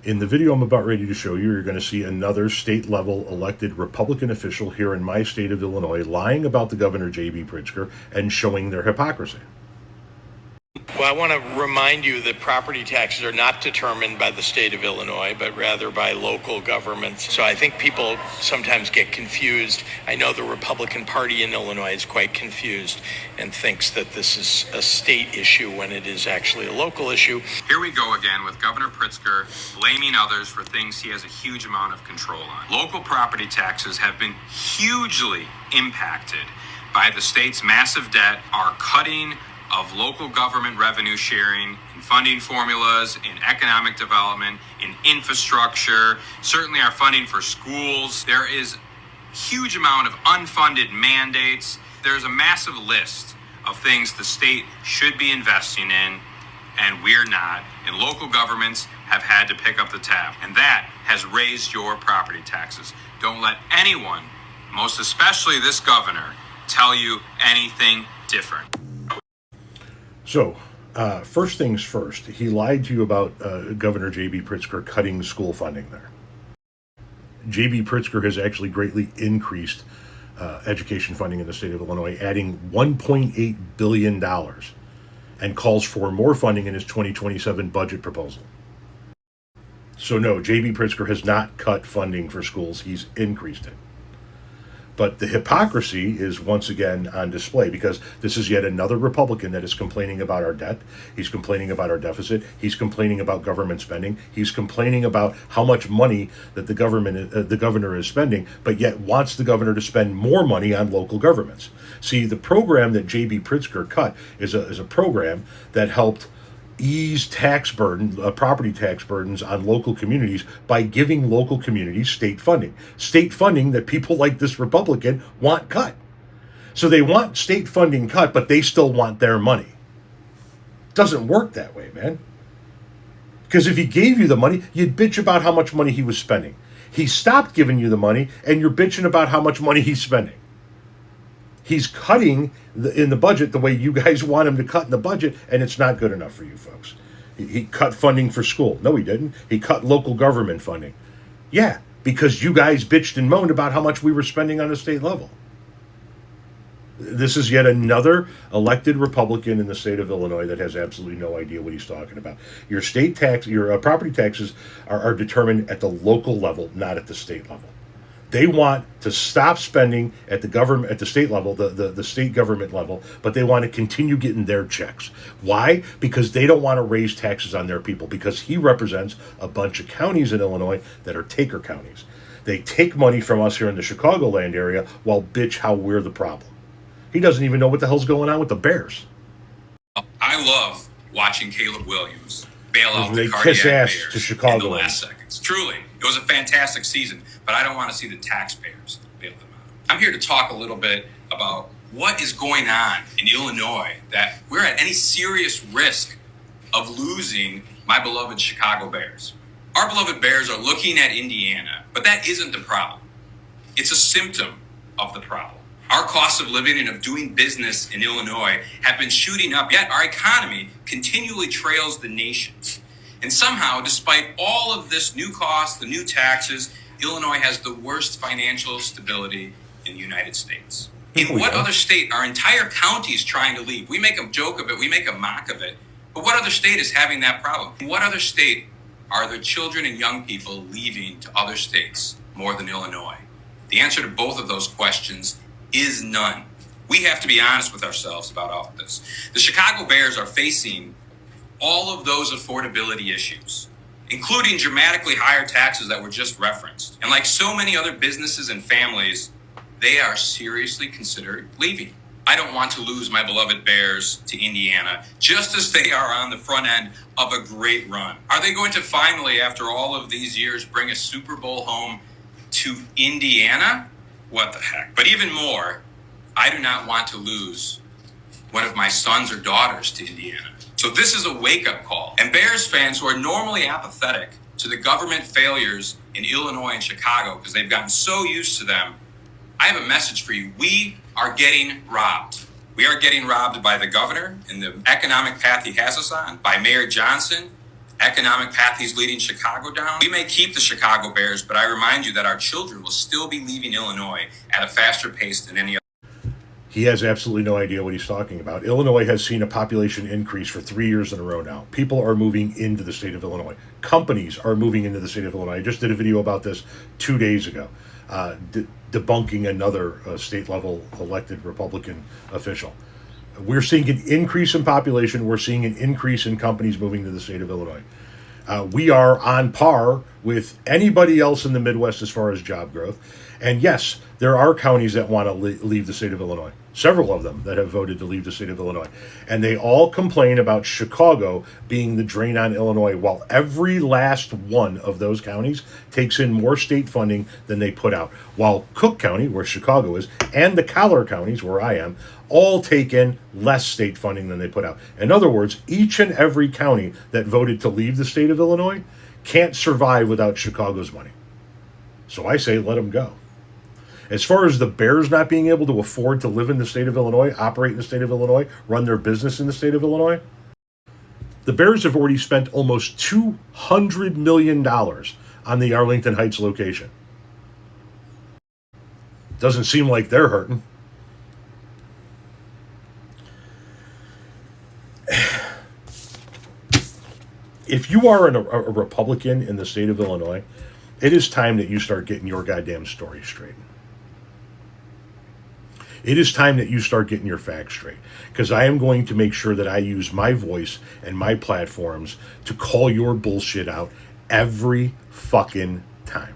In the video I'm about ready to show you, you're going to see another state-level elected Republican official here in my state of Illinois lying about the governor, JB Pritzker, and showing their hypocrisy. Well, I want to remind you that property taxes are not determined by the state of Illinois, but rather by local governments. So I think people sometimes get confused. I know the Republican Party in Illinois is quite confused and thinks that this is a state issue when it is actually a local issue. Here we go again with Governor Pritzker blaming others for things he has a huge amount of control on. Local property taxes have been hugely impacted by the state's massive debt, our cutting of local government revenue sharing, in funding formulas, in economic development, in infrastructure, certainly our funding for schools. There is a huge amount of unfunded mandates. There's a massive list of things the state should be investing in, and we're not. And local governments have had to pick up the tab. And that has raised your property taxes. Don't let anyone, most especially this governor, tell you anything different. So, first things first, he lied to you about Governor JB Pritzker cutting school funding there. JB Pritzker has actually greatly increased education funding in the state of Illinois, adding $1.8 billion, and calls for more funding in his 2027 budget proposal. So no, JB Pritzker has not cut funding for schools, he's increased it. But the hypocrisy is once again on display because this is yet another Republican that is complaining about our debt. He's complaining about our deficit. He's complaining about government spending. He's complaining about how much money that the governor is spending, but yet wants the governor to spend more money on local governments. See, the program that JB Pritzker cut is a program that helped ease property tax burdens on local communities by giving local communities state funding that people like this Republican want cut. So they want state funding cut, but they still want their money. Doesn't work that way, man. Because if he gave you the money, you'd bitch about how much money he was spending. He stopped giving you the money, and you're bitching about how much money he's spending. He's cutting in the budget the way you guys want him to cut in the budget, and it's not good enough for you folks. He cut funding for school. No, he didn't. He cut local government funding. Yeah, because you guys bitched and moaned about how much we were spending on the state level. This is yet another elected Republican in the state of Illinois that has absolutely no idea what he's talking about. Your state tax, your property taxes are determined at the local level, not at the state level. They want to stop spending at the state level, the state government level, but they want to continue getting their checks. Why? Because they don't want to raise taxes on their people, because he represents a bunch of counties in Illinois that are taker counties. They take money from us here in the Chicagoland area while bitch how we're the problem. He doesn't even know what the hell's going on with the Bears. I love watching Caleb Williams bail out They the cardiac kiss ass Bears to Chicago in the last seconds. Truly, it was a fantastic season, but I don't want to see the taxpayers bail them out. I'm here to talk a little bit about what is going on in Illinois, that we're at any serious risk of losing my beloved Chicago Bears. Our beloved Bears are looking at Indiana, but that isn't the problem. It's a symptom of the problem. Our costs of living and of doing business in Illinois have been shooting up, yet our economy continually trails the nation's. And somehow, despite all of this new cost, the new taxes, Illinois has the worst financial stability in the United States. In what other state are entire counties trying to leave? We make a joke of it, we make a mock of it, but what other state is having that problem? In what other state are there children and young people leaving to other states more than Illinois? The answer to both of those questions is none. We have to be honest with ourselves about all of this. The Chicago Bears are facing all of those affordability issues, including dramatically higher taxes that were just referenced. And like so many other businesses and families, they are seriously considered leaving. I don't want to lose my beloved Bears to Indiana, just as they are on the front end of a great run. Are they going to finally, after all of these years, bring a Super Bowl home to Indiana? What the heck? But even more, I do not want to lose one of my sons or daughters to Indiana. So this is a wake-up call. And Bears fans who are normally apathetic to the government failures in Illinois and Chicago because they've gotten so used to them, I have a message for you. We are getting robbed. We are getting robbed by the governor and the economic path he has us on, by Mayor Johnson, economic path he's leading Chicago down. We may keep the Chicago Bears, but I remind you that our children will still be leaving Illinois at a faster pace than any other. He has absolutely no idea what he's talking about. Illinois has seen a population increase for 3 years in a row now. People are moving into the state of Illinois. Companies are moving into the state of Illinois. I just did a video about this 2 days ago, debunking another state-level elected Republican official. We're seeing an increase in population. We're seeing an increase in companies moving to the state of Illinois. We are on par with anybody else in the Midwest as far as job growth. And yes, there are counties that want to leave the state of Illinois. Several of them that have voted to leave the state of Illinois. And they all complain about Chicago being the drain on Illinois, while every last one of those counties takes in more state funding than they put out. While Cook County, where Chicago is, and the Collar counties, where I am, all take in less state funding than they put out. In other words, each and every county that voted to leave the state of Illinois can't survive without Chicago's money. So I say let them go. As far as the Bears not being able to afford to live in the state of Illinois, operate in the state of Illinois, run their business in the state of Illinois, the Bears have already spent almost $200 million on the Arlington Heights location. Doesn't seem like they're hurting. If you are a Republican in the state of Illinois, it is time that you start getting your goddamn story straight. It is time that you start getting your facts straight, because I am going to make sure that I use my voice and my platforms to call your bullshit out every fucking time.